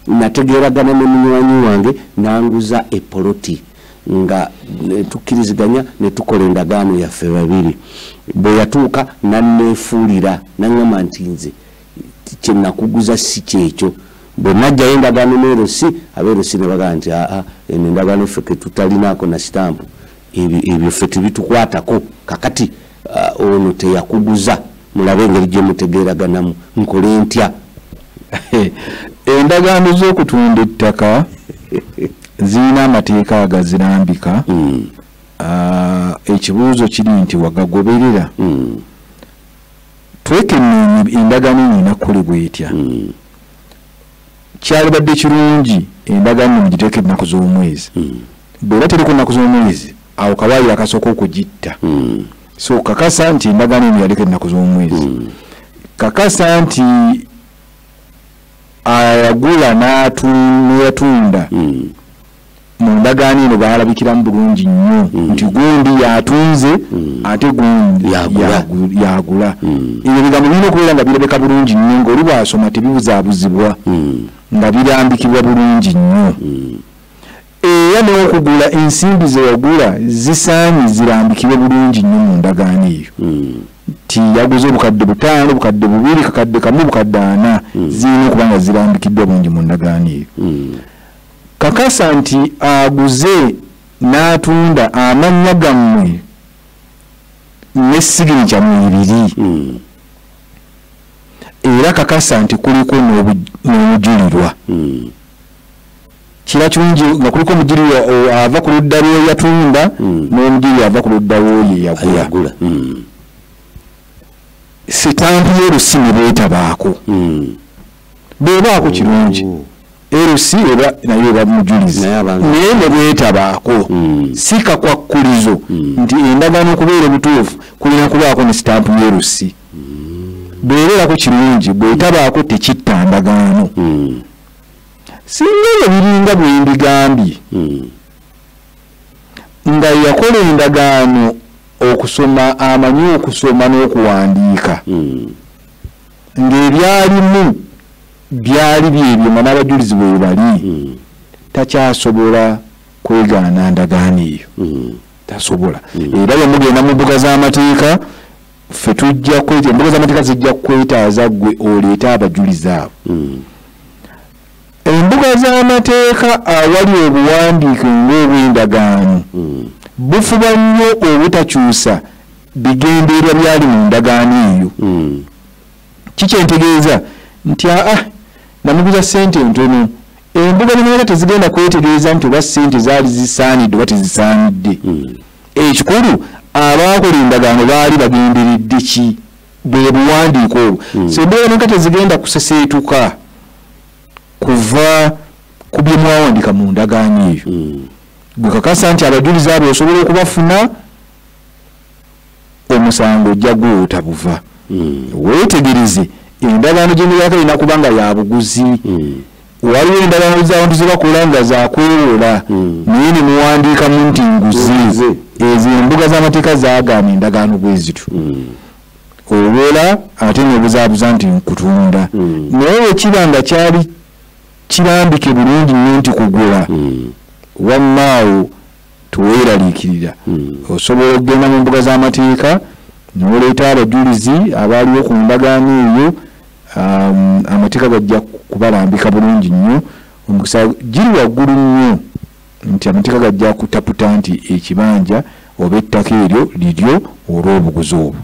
nategeragana ne munywanyi wange nanguza epoloti nga tukiriziganya ne tukola endagaano yaffe babiri bwe yatuuka nanneefuulira nangamba nti nze kye nakuguza si kyekyo bwe najjayo endagaano n'erosi abeerosi ne bagamba nti eno endagaano ffe ke tutalinaako na sitampu ebyo ffe tebitukwatako kakati ono teyakuguza mulabe engeri gye mutegeeraganamu nkole ntya endagaano z'okutunda ettaka zirina amateeka agazirambika ekibuuzo kiri nti wagagoberera twekenneenya endagaano nyina kukolebwa etya kyalibadde kirungi endagaano mugiteeka ennaku z'omwezi bw'eba teriko ennaku z'omwezi awo kawaayiro akasooka okugitta so kakasa nti endagaano eno yaliko ennaku z'omwezi kakasa nti ayagula n'eyatunda mu ndagaano eno baalabikiramu bulungi nnyo nti gundi yatunze ate gundi yagula ebyo bigambo birina okubeera nga birabeka bulungi nnyo ng'oli bwasoma tebibuzaabuzibwa nga birambikibwa bulungi nnyo era n'okugula ensimbi ze wagula zisaanye zirambikibwe bulungi nnyo mu ndagaano eyo ti yaguze obukadde 5 obukadde 2 kakadde kamu obukadde 4 zirina okuba nga zirambikiddwa bulungi mu ndagaano eyo kakasa nti aguze n'atunda amannya gammwe n'essigirica mwebiri era kakasa nti kuliko n'omujulirwa kira kirungi nga kuliko omujulirwa ava ku ludda lwe yatunda n'omujulirwa ava ku ludda lwe yagula sitampu y'erusi ne beetabaako beebaako kirungi erusi eba nayo eba mujulizi naye ne beetabaako si kakwakkulizo nti endagaano okubeera butuufu kulina kubaako ne sitampu y'erusi beebeerako kirungi bwetabaako tekitta ndagaano singa ebiringa bwe mbigambye nga yakola endagaano okusoma amanyi okusoma n'okuwandiika ng'ebyalimu byali byebyo nga n'abajulizi bwe bali takyasobola kwegaana ndagaano eyo tasobola era bwe mugenda mu mbuga z'amateeka ffe tujja kweta embuga z'amateeka zijja kwetaaza gwe oleeta abajulizi abo embuga z'amateeka awali obuwandiike ng'obw'endagaano bufuba nnyo obutakyusa bigendeerwa byali mu ndagaano eyo kikyentegeeza nti namuguza ssente ntono embuga n'emera tezigenda kwetegereza nti oba ssente zaali zisaanidde oba tezisaanidde ekikulu abaakola endagaano baali bagenderedde ki bwe buwandiiko obwo so embuga n'emera tezigenda kuseseetuka kuva ku bye mwawandiika mu ndagaano eyo gwe kakasa nti abajulizi abo osobola okubafuna omusango ojja gw'otabuva weetegereze endagaano gy'emyaka erina kuba nga ya buguzi waliwo endagaano z'abantu ze bakola nga zakwewola naye ne muwandiikamu nti nguzi ezo embuga z'amateeka zaagaana endagaano bwe zityo obeera ate n'obuzaabuza nti nkutunda naye bwe kiba nga kyali kirambike bulungi nnyo nti kugula wammaawo tuweeraliikirira osobola okugenda mu mbuga z'amateeka n'oleeta abajulizi abaaliwo ku ndagaano eyo amateeka gajja kubalambika bulungi nnyo omukisa giri waggulu nnyo nti amateeka gajja kutaputa nti ekibanja oba ettaka eryo liryo olw'obuguzi obwo